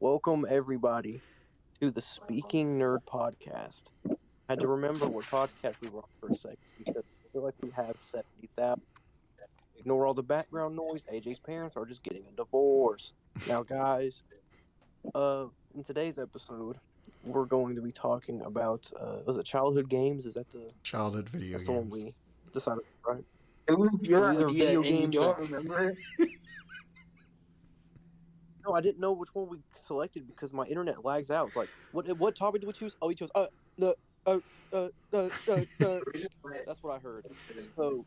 Welcome, everybody, to the Speaking Nerd podcast. I had to remember what podcast we were on for a second because I feel like we have 70,000. Ignore all the background noise. AJ's parents are just getting a divorce. Now, guys, in today's episode, we're going to be talking about, was it childhood games? Is that Childhood video that's the one games. we decided, right? It was So your these are idea video and you games that, don't remember it? no, I didn't know which one we selected because my internet lags out. It's like, what topic did we choose? Oh, we chose, the, uh, uh, uh, uh, uh, That's what I heard. So,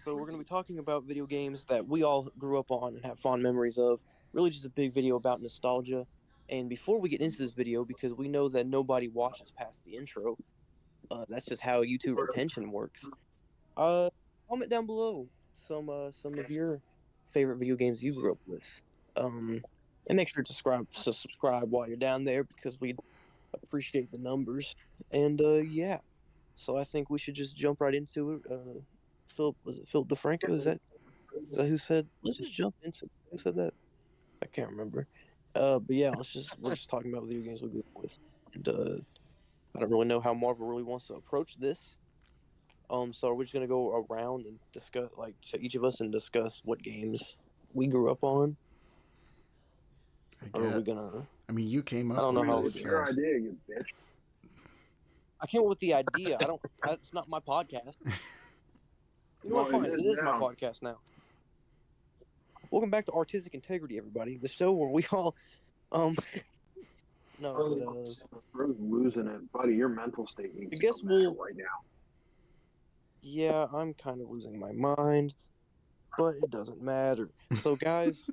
so we're gonna be talking about video games that we all grew up on and have fond memories of. Really, just a big video about nostalgia. And before we get into this video, because we know that nobody watches past the intro, that's just how YouTube retention works. Uh, Comment down below some of your favorite video games you grew up with. Um, and make sure to subscribe while you're down there because we'd appreciate the numbers. And yeah. So I think we should just jump right into it. Philip DeFranco? Is that who said? Let's just jump into it. Who said that? I can't remember. But yeah, we're just talking about video games we grew up with, and I don't really know how Marvel really wants to approach this. So we're just gonna go around and discuss, like, to each of us and discuss what games we grew up on. I Or are we get. gonna? I mean, you came I up don't I know with mean, how we're it's this, doing. your so idea, you bitch. I came up with the idea. I don't. It's not my podcast. You know Well, what? it Fine. is It is my now. podcast now. Welcome back to Artistic Integrity, everybody. The show where we all um no, but Bro's losing it, buddy. Your mental state I needs to guess come back we'll right now. yeah, I'm kind of losing my mind, but it doesn't matter. So guys,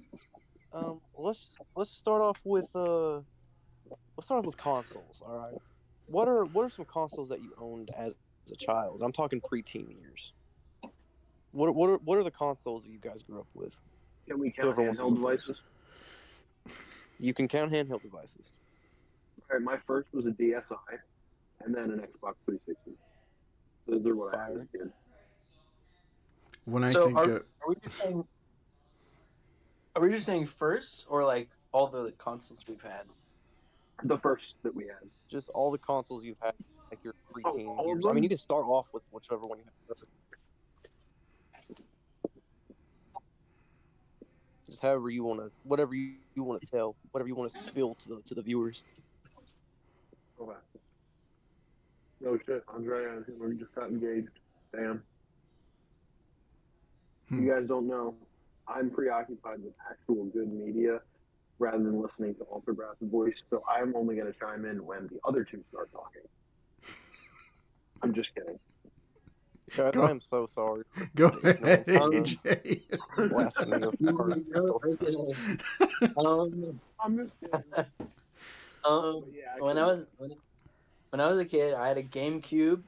let's start off with consoles, all right? What are some consoles that you owned as a child? I'm talking preteen years. What are the consoles that you guys grew up with? Can we count Whoever wants to handheld go first. devices? You can count handheld devices. All right, my first was a DSi, and then an Xbox 360. Those are what I had as Fire. a kid. when I So think, are we just saying first or like all the consoles we've had? The first that we had. Just all the consoles you've had, like your Oh, preteen all of years. I mean, you them? can start off with whichever one you have. Just however you want to, whatever you want to tell, whatever you want to spill to the viewers. Okay. No shit. Andrea and him just got engaged. Damn. You guys don't know. I'm preoccupied with actual good media rather than listening to Ultra Brass voice, so I'm only going to chime in when the other two start talking. I'm just kidding. Guys, Go- I am so sorry. go ahead, ignorance and AJ. blasphemy of our I'm just kidding. Yeah, when I was a kid, I had a GameCube,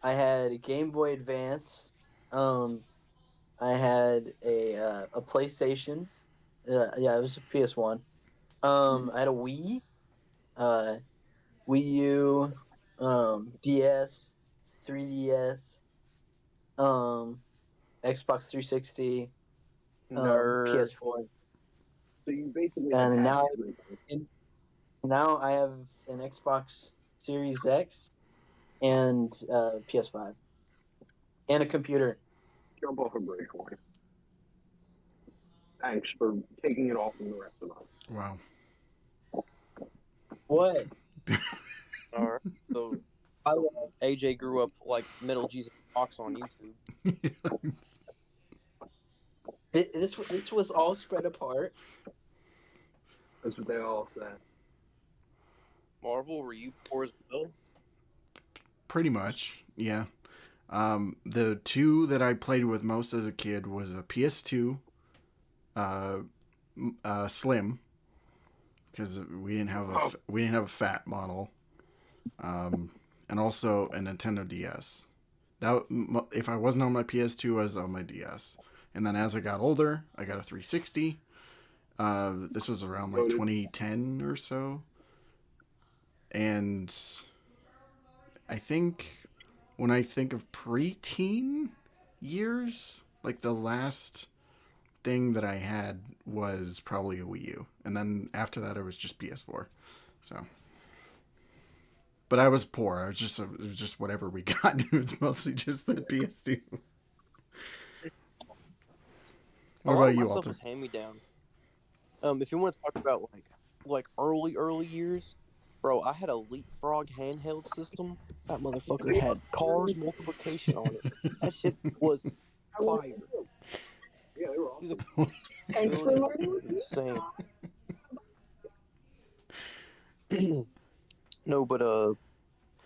I had a Game Boy Advance, I had a PlayStation. Yeah, it was a PS1. I had a Wii, Wii U, DS, 3DS, Xbox 360, nerd. PS4, so you basically have and had everything. now I have an Xbox Series X and PS5 and a computer. Jump off a bridge for me. Thanks for taking it all from the rest of us. Wow. What? All right. So AJ grew up like Metal Jesus Fox on YouTube. This was all spread apart. That's what they all say. Marvel, were you poor as well? Pretty much, yeah. The two that I played with most as a kid was a PS2, Slim, because we didn't have a fat model, and also a Nintendo DS. If I wasn't on my PS2, I was on my DS. And then as I got older, I got a 360. This was around like 2010 or so. And I think when I think of preteen years, like the last thing that I had was probably a Wii U, and then after that, it was just PS4. So, but I was poor. It was just whatever we got. It was mostly just the PS2. What A lot about of my you, stuff Walter? was hand me down. If you want to talk about like early years, bro, I had a Leapfrog handheld system. That motherfucker had cars multiplication on it. That shit was I love fire. them. Yeah, they were Dude, the awesome. Thanks for ability learning. was insane. No, but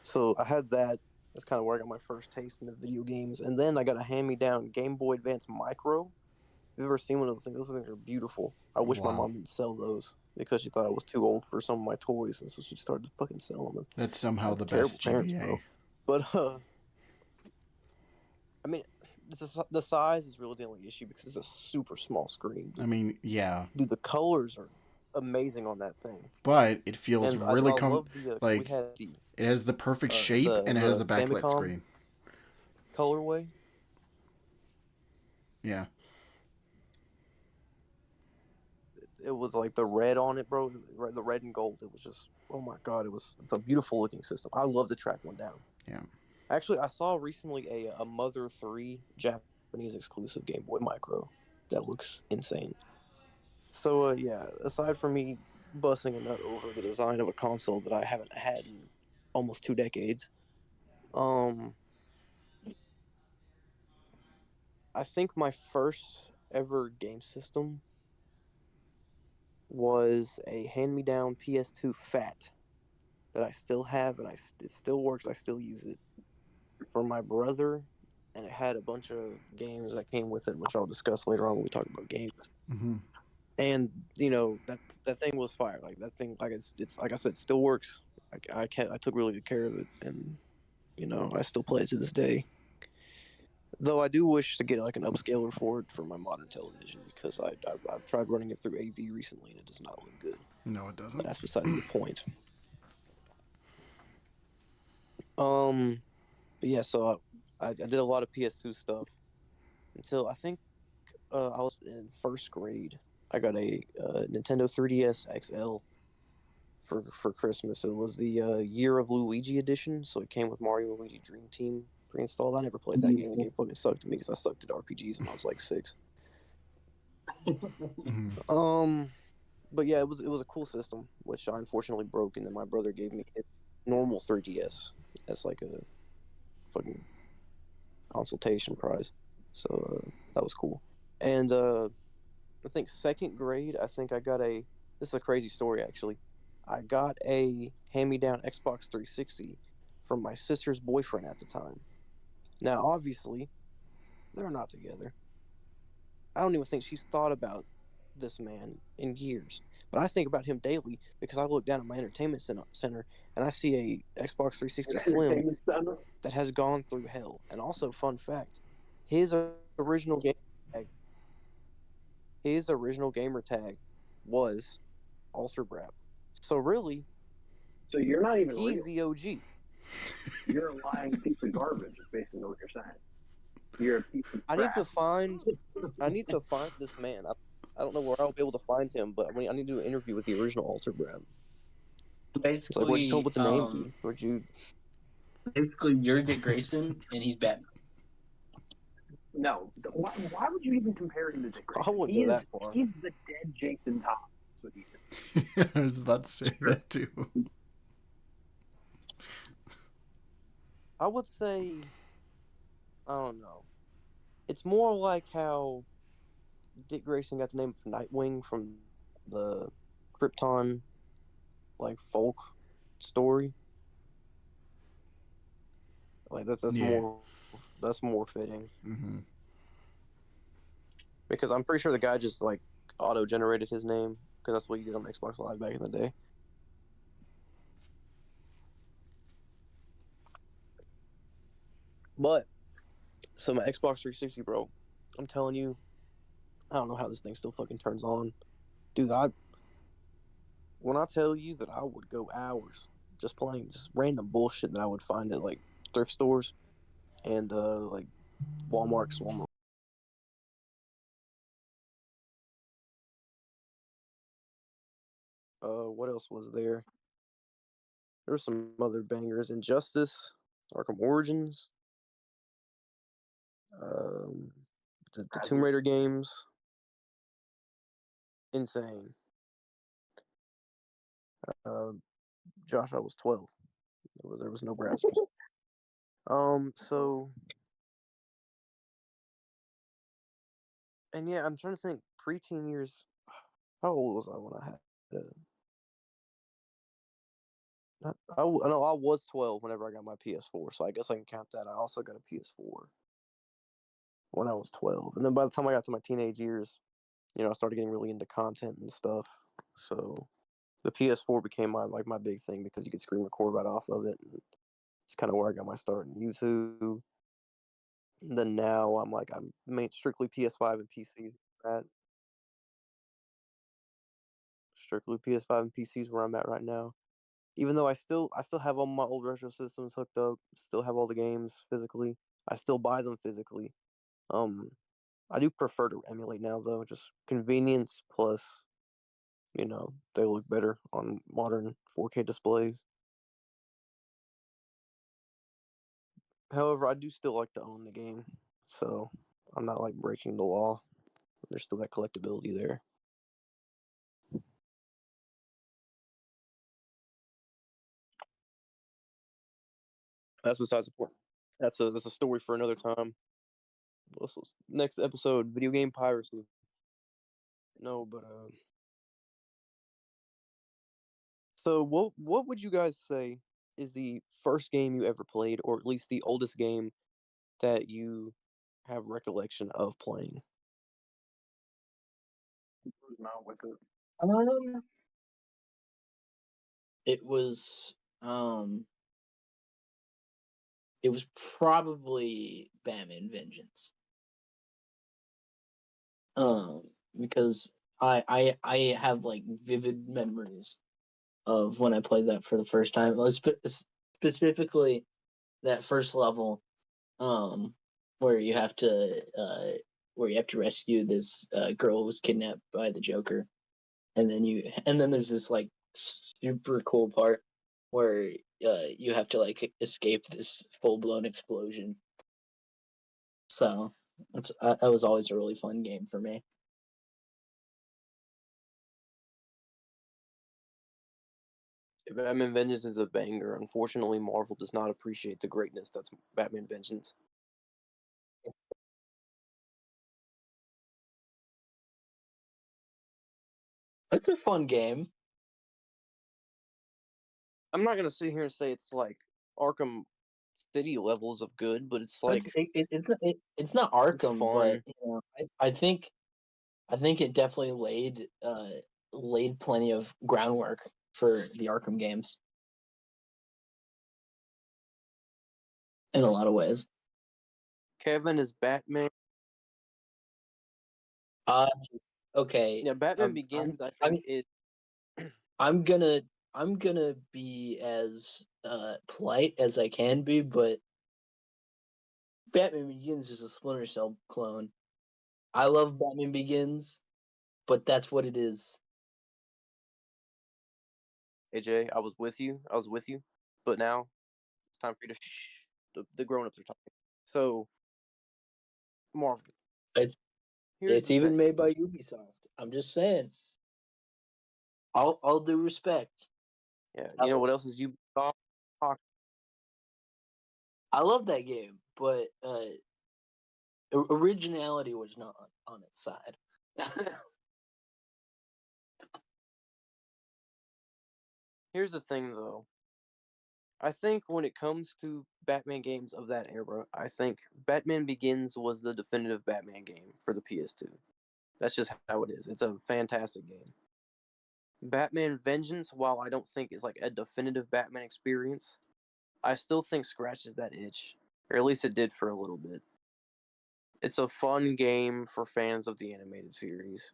so I had that. That's kind of where I got my first taste in the video games, and then I got a hand-me-down Game Boy Advance Micro. If you've ever seen one of those things, are beautiful. I wish my Wow. mom didn't sell those because she thought I was too old for some of my toys, and so she started to fucking sell them. That's I somehow have the terrible best parents, GBA. bro. But I mean, the size is really the only issue because it's a super small screen. I mean, yeah, Dude, the colors are amazing on that thing, but it feels and I really love the because we like had the it has the perfect shape and it has a backlit Famicom screen. colorway. Yeah. It was like the red on it, bro. The red and gold. It was just, oh my god, it's a beautiful looking system. I love to track one down. Yeah. Actually, I saw recently a Mother 3 Japanese exclusive Game Boy Micro that looks insane. So yeah, aside from me busting a nut over the design of a console that I haven't had in almost 2 decades, um, I think my first ever game system was a hand-me-down PS2 Fat that I still have, and it still works. I still use it for my brother, and it had a bunch of games that came with it, which I'll discuss later on when we talk about games. Mm-hmm. And that thing was fire. Like that thing, like it's like I said, still works. I took really good care of it, and I still play it to this day. Though I do wish to get like an upscaler for it for my modern television because I've tried running it through AV recently and it does not look good. No, it But doesn't. that's besides the point. But yeah, so I did a lot of PS2 stuff until I think I was in first grade. I got a Nintendo 3DS XL for Christmas. It was the Year of Luigi edition, so it came with Mario and Luigi Dream Team pre-installed. I never played that game. The game fucking sucked to me because I sucked at RPGs when I was like 6. Mm-hmm. But yeah, it was a cool system, which I unfortunately broke, and then my brother gave me a normal 3DS. That's like a fucking consultation prize. So that was cool. And I think second grade, I think I got a. This is a crazy story actually. I got a hand-me-down Xbox 360 from my sister's boyfriend at the time. Now, obviously, they're not together. I don't even think she's thought about this man in years. But I think about him daily because I look down at my entertainment center and I see a Xbox 360 Slim Entertainment center. that has gone through hell. And also, fun fact, his original game tag, his original gamer tag was Alter Brap. So really, So you're not even he's real. the OG. You're a lying piece of garbage. Is basically what you're saying. You're a piece of I crap. I need to find this man. I don't know where I'll be able to find him, but I need to do an interview with the original Alter Brap. It's like, where'd you come up with the name? Where'd you? Basically, you're Dick Grayson, and he's Batman. No. Why would you even compare him to Dick I Grayson? wouldn't go that far. He's the dead Jason Todd. That's what he is. I was about to say that too. I would say, I don't know. It's more like how Dick Grayson got the name of Nightwing from the Krypton, like folk story. Like that's Yeah. more fitting Mm-hmm. because I'm pretty sure the guy just like auto generated his name because that's what you did on Xbox Live back in the day. But so my Xbox 360, bro, I'm telling you, I don't know how this thing still fucking turns on, dude. When I tell you that I would go hours just playing just random bullshit that I would find at like thrift stores and like Walmart, Walmart What else was there? There were some other bangers. Injustice, Arkham Origins, um, the Tomb Raider games. Insane. Uh, Josh, I was 12. There was no browsers. So, and yeah, I'm trying to think. Preteen years. How old was I when I had? No, I was 12 whenever I got my PS4, so I guess I can count that. I also got a PS4 when I was 12, and then by the time I got to my teenage years, I started getting really into content and stuff. So the PS4 became my big thing because you could screen record right off of it. And it's kind of where I got my start in YouTube. And then now I'm strictly PS5 and PC. At strictly PS5 and PC is where I'm at right now. Even though I still have all my old retro systems hooked up, still have all the games physically. I still buy them physically. Um, I do prefer to emulate now though, just convenience plus, they look better on modern 4K displays. However, I do still like to own the game, so I'm not like breaking the law. There's still that collectability there. That's besides the point. That's a story for another time. Next episode, video game piracy. No, but so what would you guys say is the first game you ever played, or at least the oldest game that you have recollection of playing? Who's not with it? Um, it was um, it was probably Batman Vengeance. Because I have like vivid memories of when I played that for the first time. Specifically that first level, um, where you have to rescue this girl who was kidnapped by the Joker, and then there's this like super cool part where you have to like escape this full blown explosion. So that was always a really fun game for me. Batman Vengeance is a banger. Unfortunately, Marvel does not appreciate the greatness that's Batman Vengeance. It's a fun game. I'm not gonna sit here and say it's like Arkham City levels of good, but it's like It's not it's Arkham, but fun. I think it definitely laid plenty of groundwork for the Arkham games in a lot of ways. Kevin is Batman. Uh, okay. Yeah, Batman Begins. I think it. I'm gonna I'm gonna be as polite as I can be, but Batman Begins is a Splinter Cell clone. I love Batman Begins, but that's what it is. AJ, I was with you. I was with you, but now it's time for you to shh. The grown-ups are talking. So, Marvel. It's Here's it's the even thing. made by Ubisoft. I'm just saying. All due respect. Yeah, you know what else is Ubisoft? I love that game, but originality was not on its side. Here's the thing, though. I think when it comes to Batman games of that era, I think Batman Begins was the definitive Batman game for the PS2. That's just how it is. It's a fantastic game. Batman Vengeance, while I don't think is like a definitive Batman experience, I still think scratches that itch, or at least it did for a little bit. It's a fun game for fans of the animated series,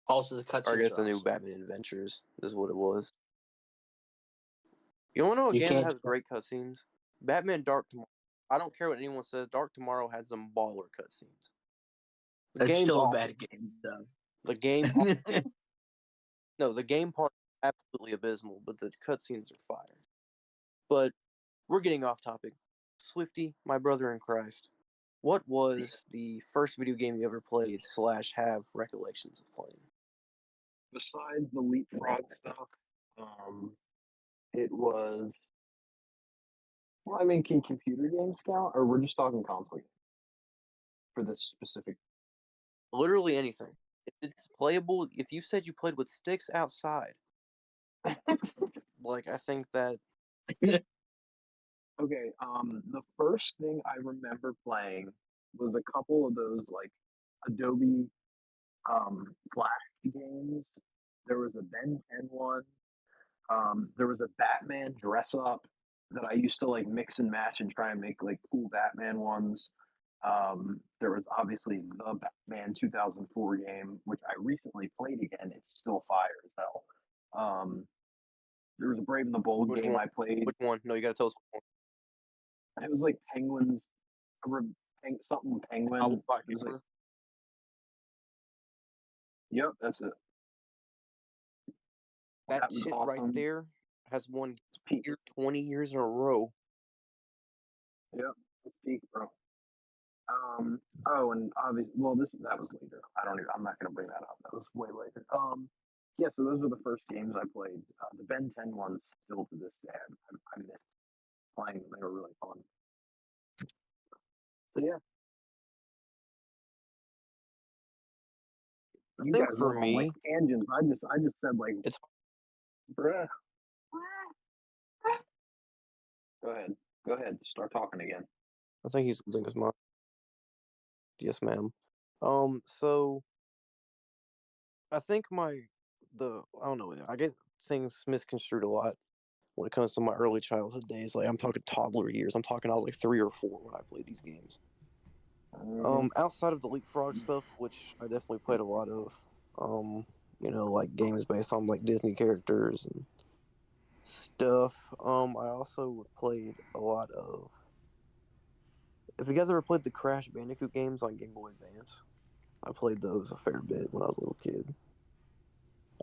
Also, the or I cutscenes guess are the new awesome. Batman Adventures is what it was. You want to know a You game that can't. has great cutscenes? Batman Dark Tomorrow. I don't care what anyone says. Dark Tomorrow had some baller cutscenes. The It's game's still a awful. bad game, though. The game, no, the game part is absolutely abysmal, but the cutscenes are fire. But we're getting off topic. Swifty, my brother in Christ, what was the first video game you ever played / have recollections of playing? Besides the leapfrog stuff, um, it was. Well, I mean, can computer games count, or we're just talking console games for this specific? Literally anything. If it's playable, if you said you played with sticks outside, like I think that Okay, the first thing I remember playing was a couple of those like Adobe Flash games. There was a Ben 10 one. There was a Batman dress up that I used to like mix and match and try and make like cool Batman ones. There was obviously the Batman 2004 game, which I recently played again. It's still fire as hell. There was a Brave and the Bold which game one? I played. Which one? No, you gotta tell us which It was like Penguins, something one. I will Penguin. buy It was like, paper. yep, that's it. That That was shit right awesome. there has won It's peak. 20 years in a row. Yep, it's peak, bro. Oh, and obviously, well, that was later. I'm not gonna bring that up. That was way later. Yeah. So those were the first games I played. The Ben 10 ones still to this day. I miss playing them. They were really fun. So yeah, I you think guys for went on like me, tangents. I just said like, it's bruh. Go ahead. Go ahead. Start talking again. I think he's losing his mind. Yes, ma'am. So I think I don't know. I get things misconstrued a lot when it comes to my early childhood days. Like I'm talking toddler years. I'm talking I was like 3 or 4 when I played these games. Outside of the leapfrog stuff, which I definitely played a lot of, like games based on like Disney characters and stuff. I also played a lot of. If you guys ever played the Crash Bandicoot games on Game Boy Advance, I played those a fair bit when I was a little kid.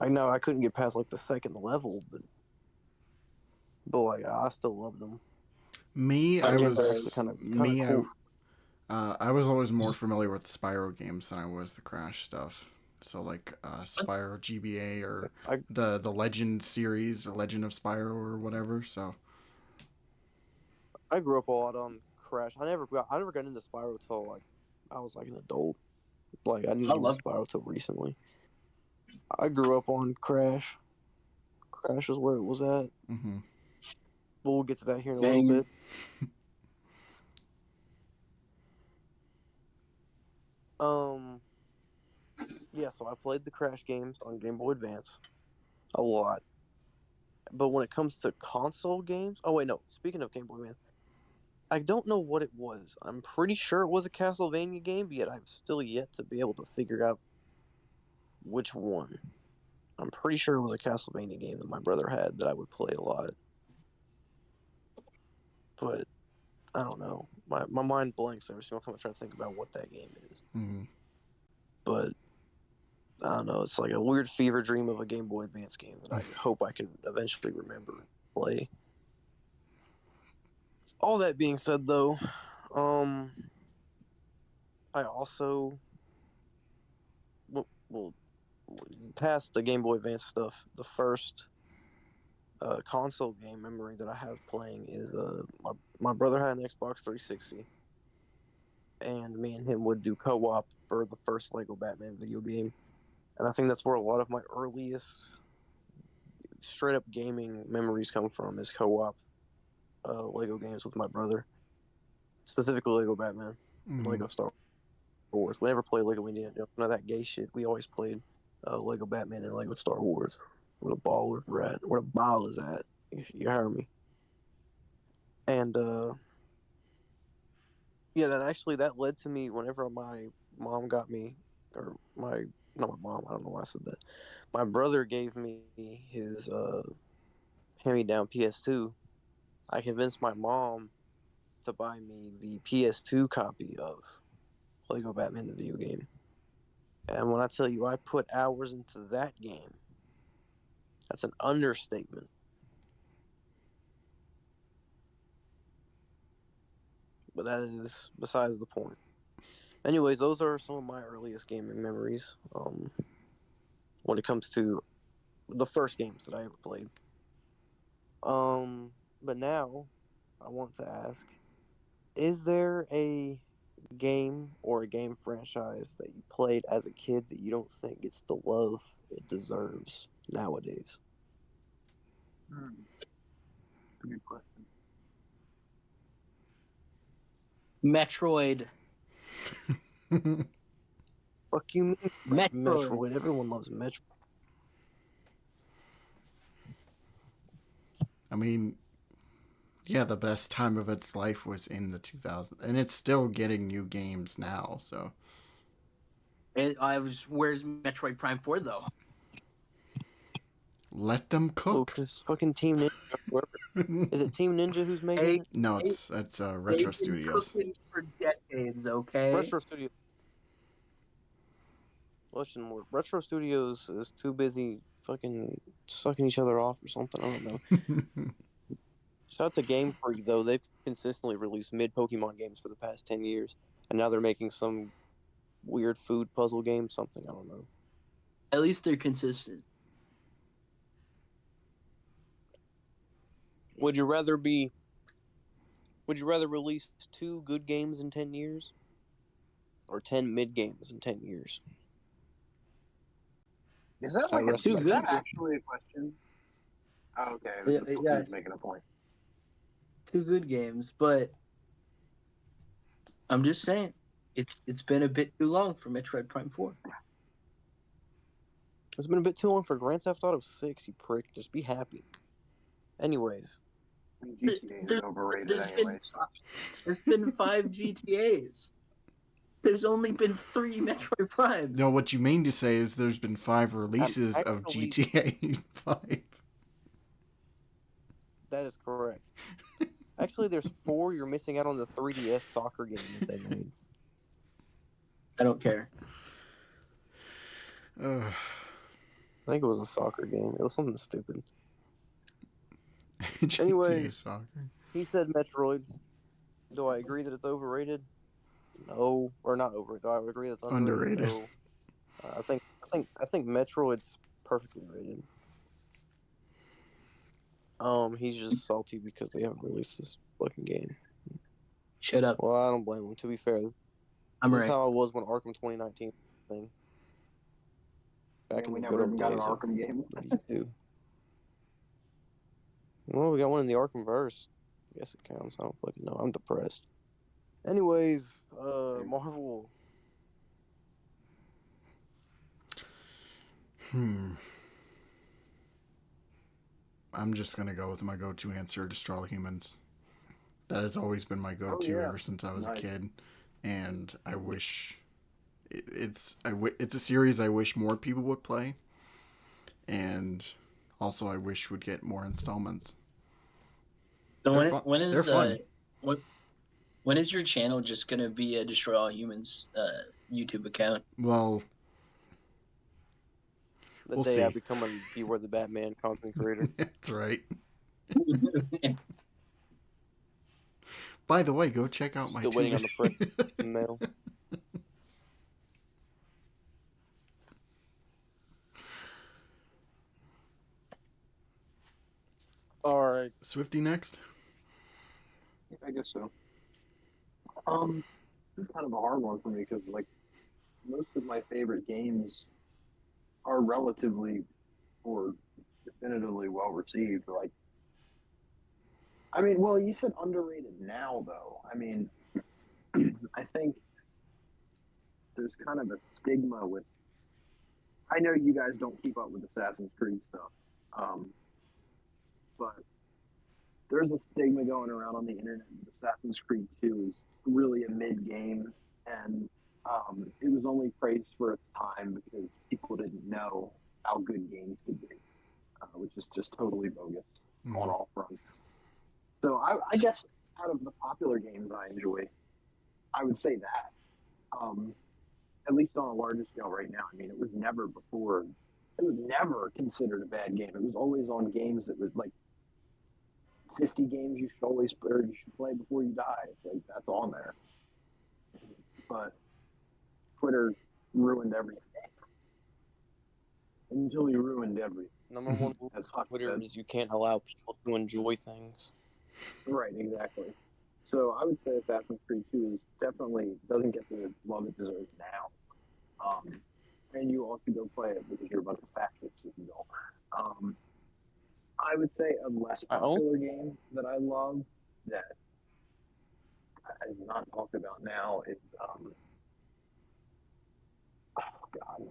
I know I couldn't get past like the second level, but like I still loved them. Me, I I They're never. actually was kind of me. cool. I was always more familiar with the Spyro games than I was the Crash stuff. So like Spyro GBA or I the Legend series, or Legend of Spyro or whatever. So I grew up a lot on Crash. I never got into Spyro till like I was like an adult. Like I didn't I get into love. Spyro till recently. I grew up on Crash. Crash is where it was at. mm-hmm. But we'll get to that here in a little Gang. bit. Um, yeah. So I played the Crash games on Game Boy Advance a lot. But when it comes to console games, oh wait, no. Speaking of Game Boy Advance, I don't know what it was. I'm pretty sure it was a Castlevania game, but yet I've still yet to be able to figure out which one. I'm pretty sure it was a Castlevania game that my brother had that I would play a lot. But I don't know. My mind blanks every single time I try to think about what that game is. Mm-hmm. But I don't know. It's like a weird fever dream of a Game Boy Advance game that I hope I can eventually remember and play. All that being said, though, um, I also well past the Game Boy Advance stuff. The first console game memory that I have playing is my brother had an Xbox 360, and me and him would do co-op for the first Lego Batman video game, and I think that's where a lot of my earliest straight up gaming memories come from is co-op Lego games with my brother, specifically Lego Batman and Mm-hmm. Lego Star Wars. We never played Lego Indiana Jones, none of that gay shit. We always played Lego Batman and Lego Star Wars. Where the ball is at, where the ball is at. You heard me. And yeah, that led to me whenever my mom got me, or my not my mom. I don't know why I said that. My brother gave me his hand-me-down PS2. I convinced my mom to buy me the PS2 copy of Lego Batman the video game. And when I tell you I put hours into that game, that's an understatement. But that is besides the point. Anyways, those are some of my earliest gaming memories. When it comes to the first games that I ever played. But now I want to ask: is there a game or a game franchise that you played as a kid that you don't think gets the love it deserves nowadays? Good question. Metroid. Fuck you, mean? Metroid. Metroid. Everyone loves Metroid. I mean, yeah, the best time of its life was in the 2000s, and it's still getting new games now. So Where's Metroid Prime 4 though? let them Well, cook. because fucking Team Ninja. Is it Team Ninja who's making it? No, it's Retro They've been Studios. cooking for decades, okay? Retro Studios. Listen, more. Retro Studios is too busy fucking sucking each other off or something. I don't know. Shout out to Game Freak though. They've consistently released mid Pokemon games for the past 10 years, and now they're making some weird food puzzle game. Something I don't know. At least they're consistent. Would you rather be? Would you rather release 2 good games in 10 years, or 10 mid games in 10 years? Is that I like rest a, Too is my that good. case. actually a question? Oh, okay, it was Yeah, just yeah, just making a point. 2 good games, but I'm just saying it's been a bit too long for Metroid Prime 4. It's been a bit too long for Grand Theft Auto 6. You prick. Just be happy. Anyways, I mean, GTA is There's, overrated there's been anyway. So. there's been 5 GTAs. There's only been 3 Metroid Primes. No, what you mean to say is there's been 5 releases of actually- GTA 5. that is correct. Actually, there's 4. You're missing out on the 3DS soccer game that they made. I don't care. Ugh. I think it was a soccer game. It was something stupid. GTA Anyways. Soccer. He said Metroid. Do I agree that it's overrated? No, or not overrated. Do I agree that's underrated? Underrated. No. I think Metroid's perfectly rated. He's just salty because they haven't released this fucking game. Shut up. Well, I don't blame him. To be fair, this I'm is right. how I was when Arkham 2019 thing. Back Yeah, in we the never good even old got an days of Arkham game. YouTube. Well, we got one in the Arkham verse. I guess it counts. I don't fucking know. I'm depressed. Anyways, Marvel. I'm just gonna go with my go-to answer, Destroy All Humans. That has always been my go-to yeah. ever since I was Nice. a kid, and I wish it's a series I wish more people would play, and also I wish would get more installments. So They're fun. when They're is fun. when is your channel just gonna be a Destroy All Humans YouTube account? Well, The We'll day I see. become a Beware the Batman content creator. that's right. By the way, go check out my Still 2 waiting on the press videos. mail. All right. Swifty next. I guess so. It's kind of a hard one for me because like most of my favorite games are relatively or definitively well received. Like, I mean, well, you said underrated now though. I mean, I think there's kind of a stigma with. I know you guys don't keep up with Assassin's Creed stuff, but there's a stigma going around on the internet that Assassin's Creed 2 is really a mid game, and it was only praised for its time because people didn't know how good games could be, which is just totally bogus on all fronts. So I guess out of the popular games I enjoy, I would say that. at least on a larger scale right now. I mean, it was never before. It was never considered a bad game. It was always on games that was like 50 games you should always or you should play before you die. It's like that's on there. But Twitter ruined everything. Until he ruined everything. Number one rule As of Huck Twitter said. is you can't allow people to enjoy things. Right, exactly. So I would say Assassin's Creed 2 is definitely doesn't get the love it deserves now. And you also go play it because you're a bunch of fascists if you don't. I would say a less popular game that I love that is not talked about now is oh god.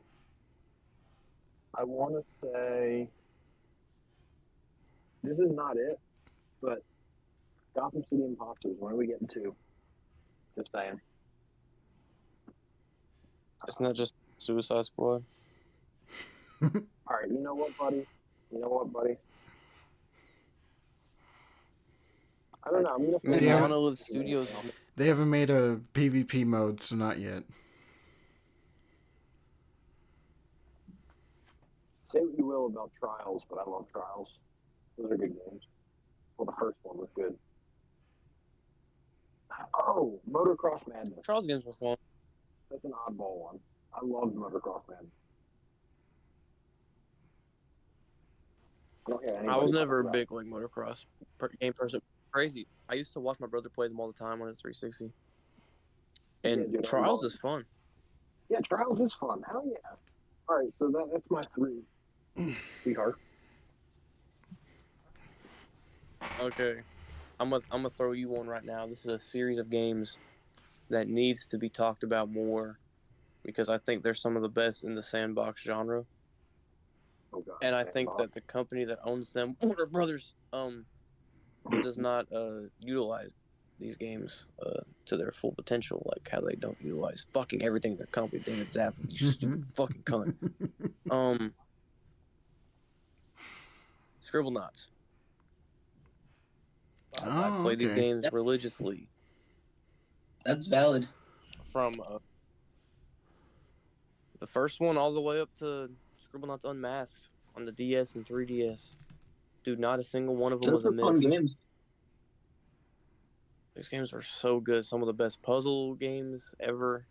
I want to say this is not it, but Gotham City Imposters. When are we getting to? Just saying. It's not just Suicide Squad. All right, you know what, buddy? I don't know. I'm gonna. I mean, Yeah. Monolith Studios. They haven't made a PvP mode, so not yet. Say what you will about Trials, but I love Trials. Those are good games. Well, the first one was good. Oh, Motocross Madness. Trials games were fun. That's an oddball one. I loved Motocross Madness. I was never a big like motocross game person. Crazy. I used to watch my brother play them all the time on his 360. And Yeah, dude, Trials is fun. Yeah, Trials is fun. Hell yeah. All right, so that's my 3. Sweetheart. Okay. I'm gonna throw you one right now. This is a series of games that needs to be talked about more because I think they're some of the best in the sandbox genre. Oh, God, and I think that the company that owns them, Warner Brothers, does not utilize these games to their full potential, like how they don't utilize fucking everything in their company. Damn it, Zappos, you stupid fucking cunt. Scribblenauts. I play these games religiously. That's valid. From the first one all the way up to Scribblenauts Unmasked on the DS and 3DS. Dude, not a single one of them was a miss. Fun games. These games are so good. Some of the best puzzle games ever.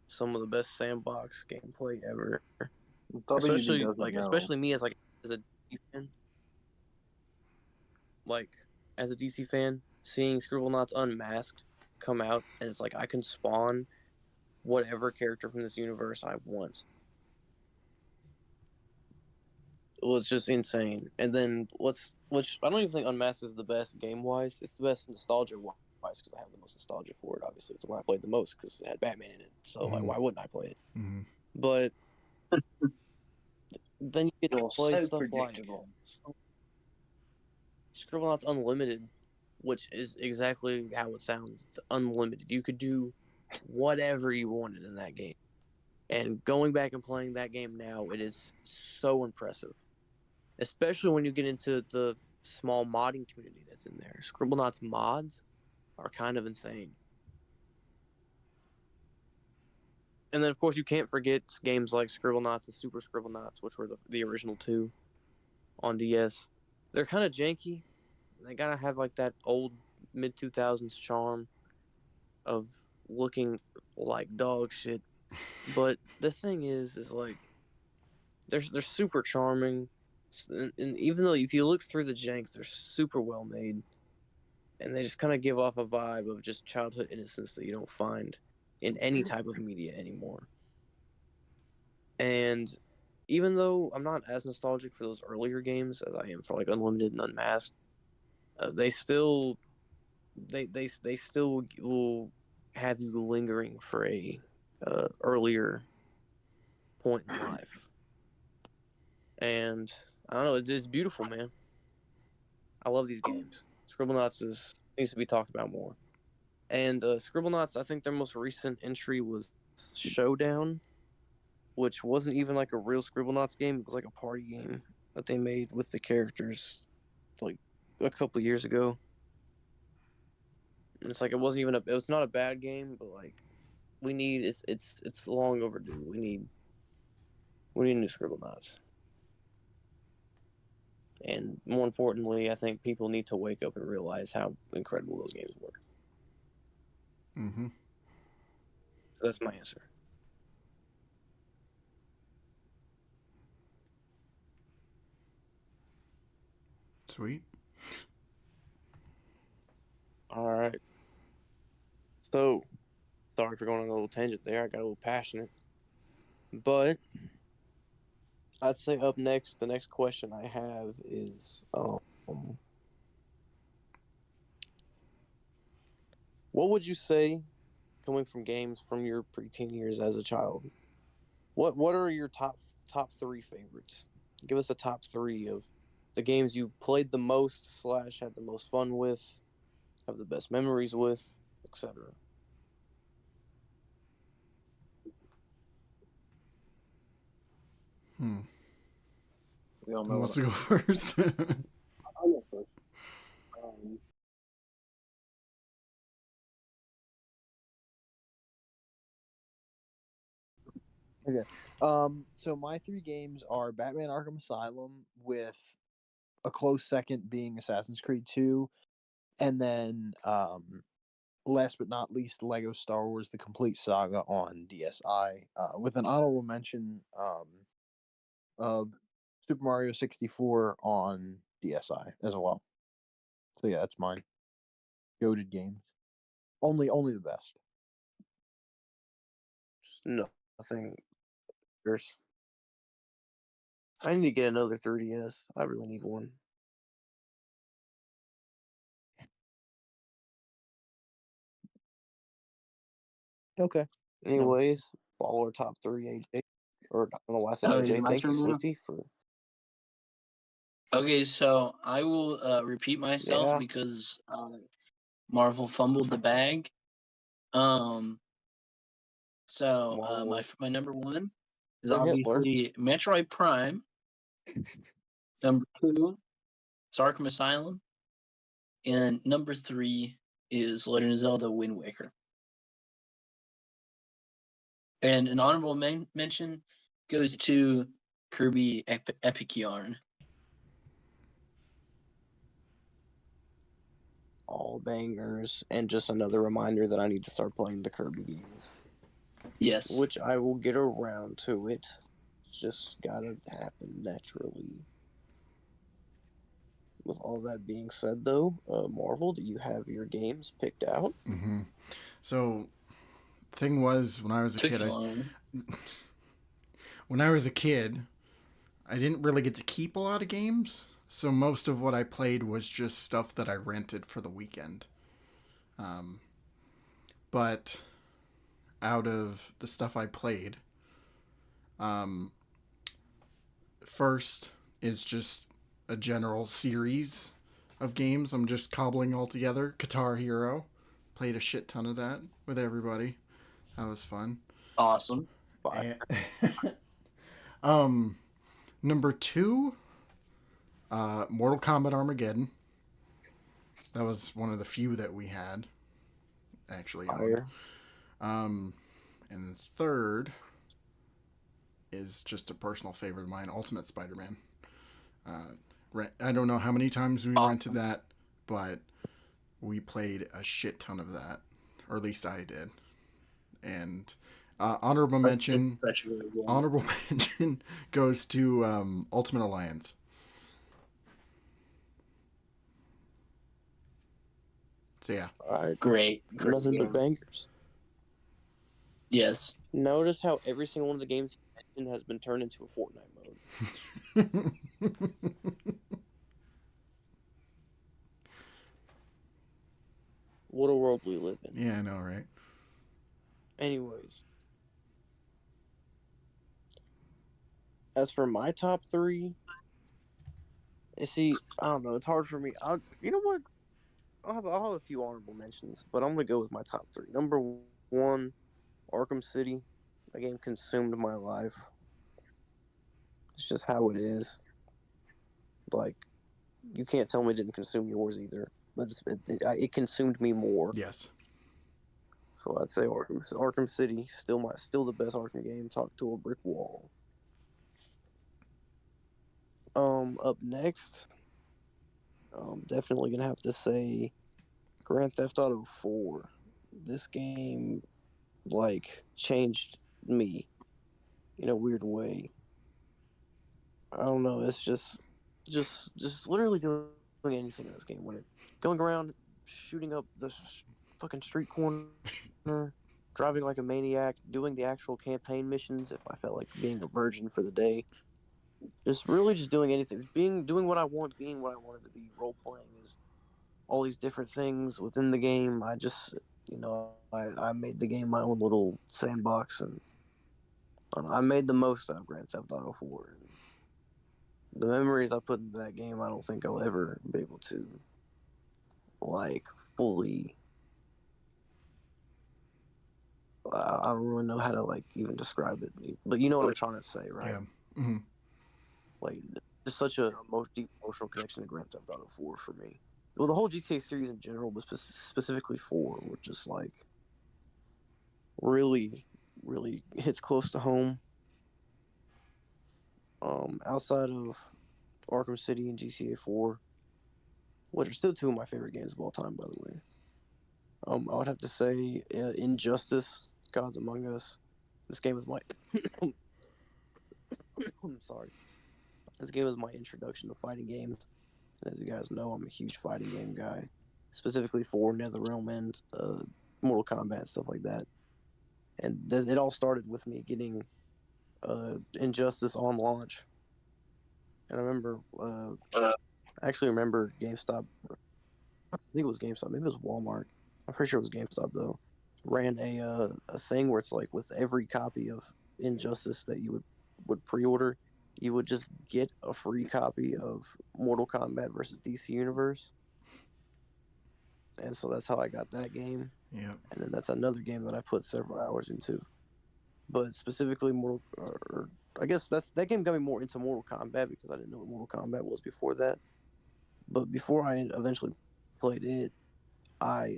Some of the best sandbox gameplay ever. Especially me as a DC fan. Like as a DC fan, seeing Scribblenauts Unmasked come out and it's like I can spawn whatever character from this universe I want. It was just insane. And then which I don't even think Unmasked is the best game wise. It's the best nostalgia wise because I have the most nostalgia for it. Obviously, it's the one I played the most because it had Batman in it. So like, why wouldn't I play it? But then you get to play stuff like Scribblenauts Unlimited, which is exactly how it sounds. It's unlimited. You could do whatever you wanted in that game. And going back and playing that game now, it is so impressive. Especially when you get into the small modding community that's in there. Scribblenauts mods are kind of insane. And then, of course, you can't forget games like Scribblenauts and Super Scribblenauts, which were the original 2 on DS. They're kind of janky. They gotta have like that old mid-2000s charm of looking like dog shit. But the thing is like they're super charming, and even though if you look through the jank, they're super well made, and they just kind of give off a vibe of just childhood innocence that you don't find in any type of media anymore. And even though I'm not as nostalgic for those earlier games as I am for like Unlimited and Unmasked, they still will have you lingering for a earlier point in life. And I don't know, it's beautiful, man. I love these games. Scribblenauts needs to be talked about more. And Scribblenauts, I think their most recent entry was Showdown, which wasn't even like a real Scribblenauts game. It was like a party game that they made with the characters like a couple years ago. And it's like it was not a bad game, but like we need it's long overdue. We need new Scribblenauts. And more importantly, I think people need to wake up and realize how incredible those games were. Mm-hmm. So that's my answer. Sweet. All right. So, sorry for going on a little tangent there. I got a little passionate. But I'd say up next, the next question I have is what would you say, coming from games from your preteen years as a child, what are your top three favorites? Give us a top three of the games you played the most / had the most fun with, have the best memories with, etc. We all Who know wants what to go first? I'll go first. Um, Okay. So my three games are Batman Arkham Asylum, with a close second being Assassin's Creed 2, and then last but not least, Lego Star Wars: The Complete Saga on DSi, with an honorable mention of Super Mario 64 on DSi as well. So yeah, that's mine. Goated games. Only the best. Just nothing. There's. I need to get another 3DS. I really need one. Okay. Anyways, baller top three AJ. Or I don't know why I said Oh, is it AJ. my Thank you, turn now? Swifty, for Okay, so I will repeat myself Yeah. because Marvel fumbled the bag. So Marvel. my number one is For Hitler. obviously Metroid Prime. Number two is Arkham Asylum, and number three is Legend of Zelda: Wind Waker. And an honorable mention goes to Kirby Epic Yarn. All bangers, and just another reminder that I need to start playing the Kirby games. Yes. Which I will get around to it. Just gotta happen naturally. With all that being said, though, Marvel, do you have your games picked out? Mm-hmm. So, thing was, when I was a Took kid, you long. when I was a kid, I didn't really get to keep a lot of games. So most of what I played was just stuff that I rented for the weekend. But out of the stuff I played, first is just a general series of games I'm just cobbling all together. Guitar Hero. Played a shit ton of that with everybody. That was fun. Awesome. Fire. And, number two, Mortal Kombat Armageddon. That was one of the few that we had actually Fire. on. And the third is just a personal favorite of mine, Ultimate Spider-Man. I don't know how many times we rented that, but we played a shit ton of that, or at least I did. And honorable mention goes to Ultimate Alliance. So yeah. All right. Great. Nothing but bangers. Yes. Notice how every single one of the games you mentioned has been turned into a Fortnite mode. What a world we live in. Yeah, I know, right? Anyways, as for my top three, you see, I don't know. It's hard for me. You know what? I'll have a few honorable mentions, but I'm gonna go with my top three. Number one, Arkham City. That game consumed my life. It's just how it is. Like, you can't tell me it didn't consume yours either. But it consumed me more. Yes. So I'd say Arkham City still the best Arkham game. Talk to a brick wall. Up next, definitely gonna have to say Grand Theft Auto 4. This game like changed me in a weird way. I don't know. It's just literally doing anything in this game. When it going around shooting up the fucking street corner, driving like a maniac, doing the actual campaign missions. If I felt like being a virgin for the day, just really just doing anything, doing what I want, being what I wanted to be. Role playing is all these different things within the game. I just I made the game my own little sandbox, and I made the most out of Grand Theft Auto 4. And the memories I put into that game, I don't think I'll ever be able to like fully. I don't really know how to like even describe it, but you know what I'm trying to say, right? Yeah. Mm-hmm. Like, just such a deep emotional connection to Grand Theft Auto 4 for me. Well, the whole GTA series in general, but specifically 4, were just like really, really hits close to home. Outside of Arkham City and GTA 4, which are still two of my favorite games of all time, by the way. I would have to say Injustice, Gods Among Us. This game was my. I'm sorry. This game was my introduction to fighting games. And as you guys know, I'm a huge fighting game guy, specifically for NetherRealm and Mortal Kombat, stuff like that. And it all started with me getting Injustice on launch. And I remember, I actually remember GameStop. I think it was GameStop. Maybe it was Walmart. I'm pretty sure it was GameStop though. Ran a thing where it's like with every copy of Injustice that you would pre-order, you would just get a free copy of Mortal Kombat versus DC Universe. And so that's how I got that game. Yeah. And then that's another game that I put several hours into. But specifically I guess that game got me more into Mortal Kombat because I didn't know what Mortal Kombat was before that. But before I eventually played it, I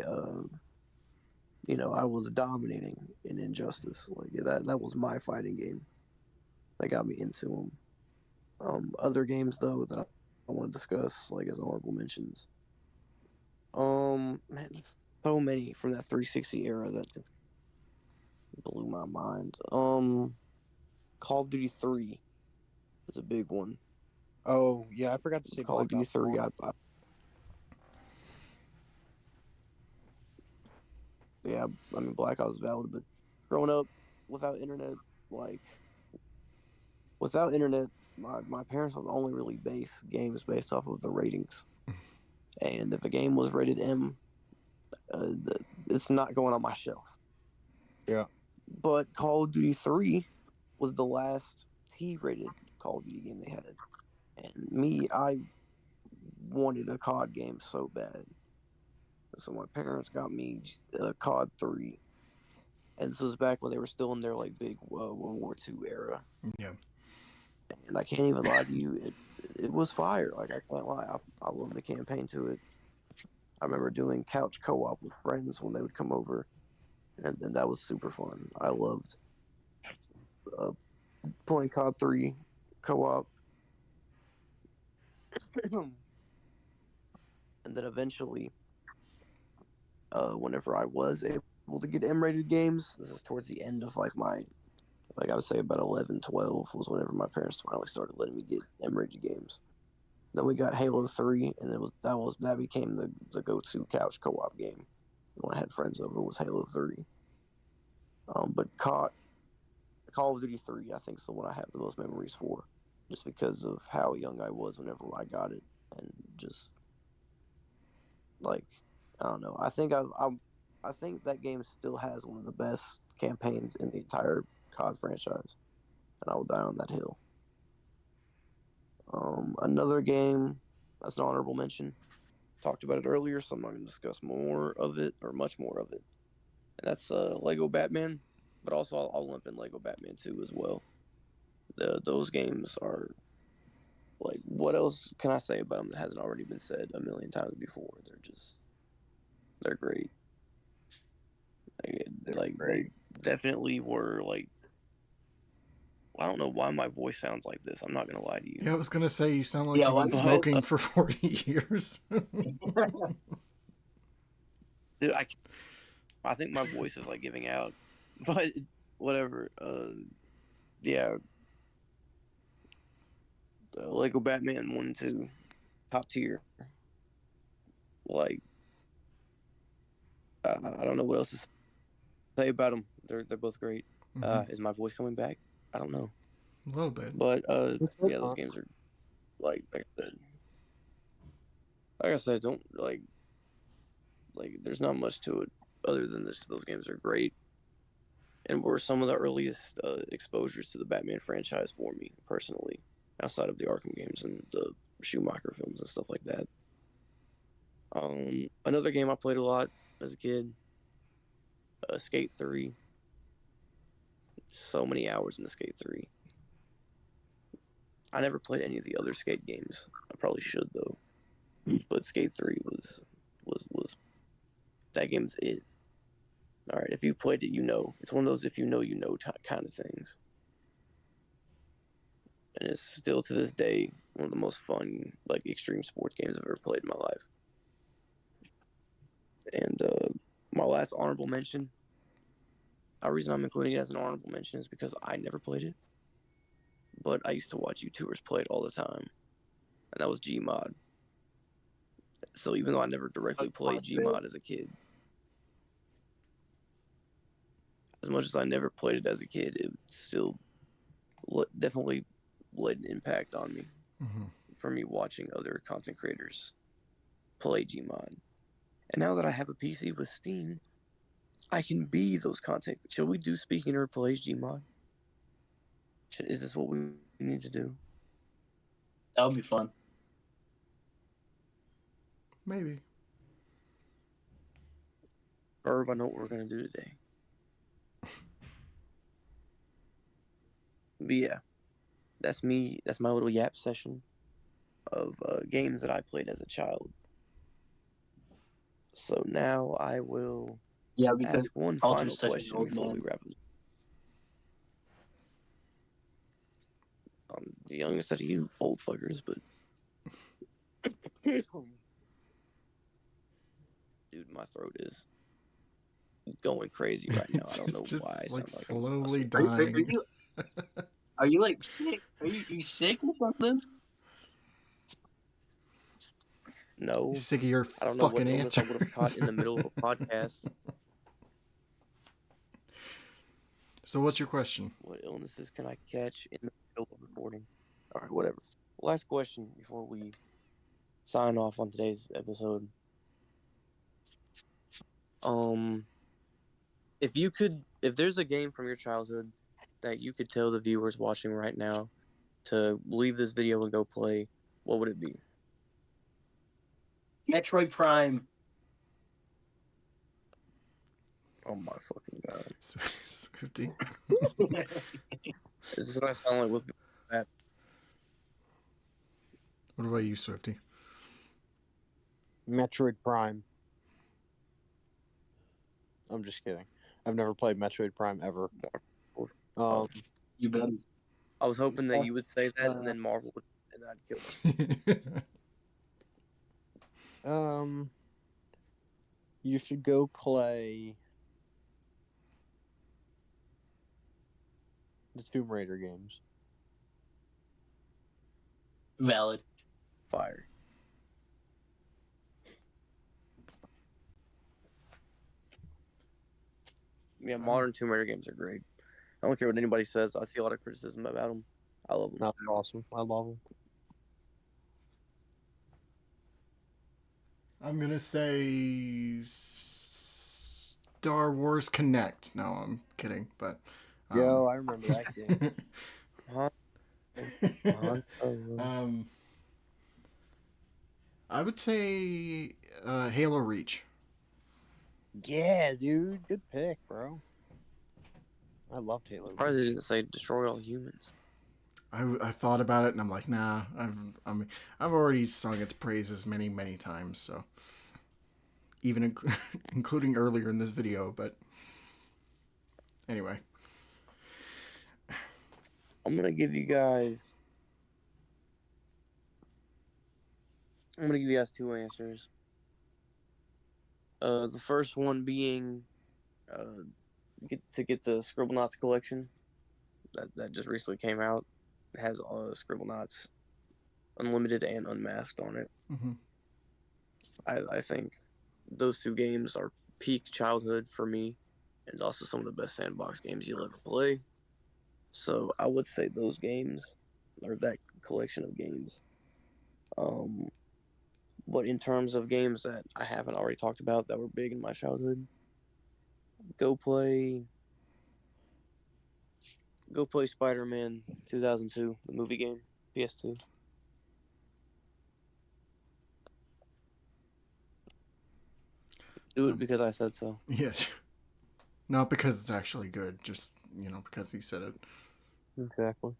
I was dominating in Injustice. Like that was my fighting game that got me into them. Other games though that I want to discuss, like as honorable mentions. Man, so many from that 360 era that blew my mind. Call of Duty 3 was a big one. Oh yeah, I forgot to say Call of Black Duty Ops 3, 4. Yeah, I mean Black Ops is valid, but growing up without internet, like without internet, my parents would only really base games based off of the ratings. And if a game was rated M, it's not going on my shelf. Yeah. But Call of Duty 3 was the last T-rated Call of Duty game they had. And me, I wanted a COD game so bad. So my parents got me COD 3. And this was back when they were still in their like big World War II era. Yeah. And I can't even lie to you, it was fire. Like I can't lie, I love the campaign to it. I remember doing couch co-op with friends when they would come over, and that was super fun. I loved uh, playing COD 3 co-op. And then eventually, whenever I was able to get M-rated games, this is towards the end of like I would say about 11, 12 was whenever my parents finally started letting me get M-rated games. Then we got Halo 3, and that became the go-to couch co-op game. When I had friends over, was Halo 3. But Call of Duty 3, I think, is the one I have the most memories for, just because of how young I was whenever I got it, and just like I don't know. I think that game still has one of the best campaigns in the entire COD franchise, and I will die on that hill. Another game that's an honorable mention. Talked about it earlier, so I'm not going to discuss more of it or much more of it. And that's Lego Batman, but also I'll lump in Lego Batman 2 as well. Those games are like, what else can I say about them that hasn't already been said a million times before? They're great. They're Like they definitely were like. I don't know why my voice sounds like this. I'm not gonna lie to you. Yeah, I was gonna say you sound like Yeah, you've been but, smoking for 40 years. Dude, I think my voice is like giving out, but whatever. Yeah, Lego Batman 1 and 2, top tier. Like, I don't know what else to say about them. They're both great. Mhm. Is my voice coming back? I don't know, A little bit. but yeah, those games are like I said, don't like. There's not much to it other than this. Those games are great, and were some of the earliest exposures to the Batman franchise for me personally, outside of the Arkham games and the Schumacher films and stuff like that. Another game I played a lot as a kid, Skate 3. So many hours in the Skate 3. I never played any of the other Skate games. I probably should though. But Skate 3 was that game's it. All right, if you played it, you know. It's one of those if you know, you know kind of things. And it's still to this day one of the most fun, like extreme sports games I've ever played in my life. And my last honorable mention. The reason I'm including it as an honorable mention is because I never played it, but I used to watch YouTubers play it all the time, and that was Gmod. So even though I never directly played Gmod as a kid, as much as I never played it as a kid, it still definitely led an impact on me Mhm. for me watching other content creators play Gmod. And now that I have a PC with Steam, I can be those content. Should we do Speaking Nerd Plays Gmod? Is this what we need to do? That would be fun. Maybe. Herb, I know what we're gonna do today. But yeah, that's me. That's my little yap session of games that I played as a child. So now I will Yeah, because ask one Alter final such an question old before we man. wrap up. I'm the youngest out of you old fuckers, but dude, my throat is going crazy right now. I don't know just why. I like sound like slowly Are dying. you are you like sick? Are you sick or something? no. You sick of your I don't know what fucking illness answers? I would have caught in the middle of a podcast. So what's your question? What illnesses can I catch in the middle of recording? All right, whatever. Last question before we sign off on today's episode. If there's a game from your childhood that you could tell the viewers watching right now to leave this video and go play, what would it be? Metroid Prime. Oh my fucking god! Swifty. Is this what I sound like with that? What about you, Swifty? Metroid Prime. I'm just kidding. I've never played Metroid Prime ever. Um, You better. I was hoping that you would say that, and then Marvel would, and I'd kill us. You should go play the Tomb Raider games. Valid. Fire. Yeah, modern Tomb Raider games are great. I don't care what anybody says. I see a lot of criticism about them. I love them. No, they're awesome. I love them. I'm gonna say Star Wars Connect. No, I'm kidding, but Yo, I remember that game. I would say Halo Reach. Yeah, dude. Good pick, bro. I loved Halo. Surprised they didn't say destroy all humans. I thought about it and I'm like, nah. I've already sung its praises many times. So even including earlier in this video, but Anyway, I'm gonna give you guys. I'm gonna give you guys two answers. The first one being, uh, get the Scribblenauts collection that just recently came out. It has Scribblenauts Unlimited and Unmasked on it. mm-hmm. I think those two games are peak childhood for me, and also some of the best sandbox games you'll ever play. So I would say those games, or that collection of games. Um, but in terms of games that I haven't already talked about that were big in my childhood, go play go play Spider-Man 2002, the movie game, PS2. Do it because I said so. Yeah. Not because it's actually good, just, because he said it. Exactly.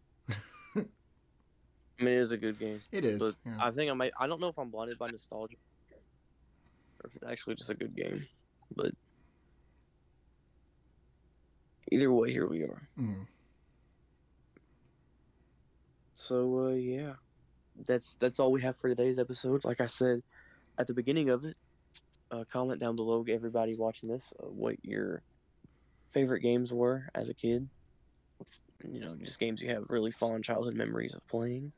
I mean, it is a good game, It is. but Yeah. I think I don't know if I'm blinded by nostalgia or if it's actually just a good game. But either way, here we are. Mm. So yeah, that's all we have for today's episode. Like I said at the beginning of it, comment down below, everybody watching this, what your favorite games were as a kid. Just games you have really fond childhood memories of playing.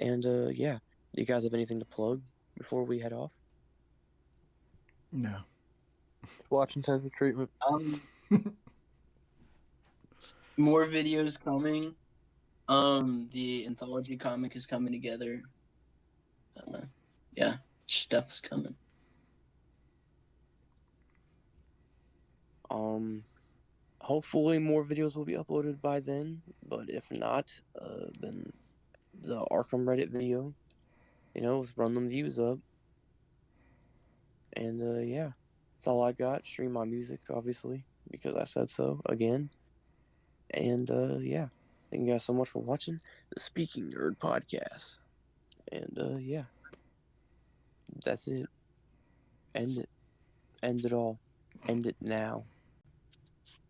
And yeah, do you guys have anything to plug before we head off? No. Watch Intensive Treatment. More videos coming. The anthology comic is coming together. Yeah, stuff's coming. Hopefully more videos will be uploaded by then, but if not, then the Arkham Reddit video, let's run them views up. And yeah, that's all I got. Stream my music, obviously, because I said so again. And yeah, thank you guys so much for watching the Speaking Nerd podcast. And yeah, that's it. End it. End it all. End it now.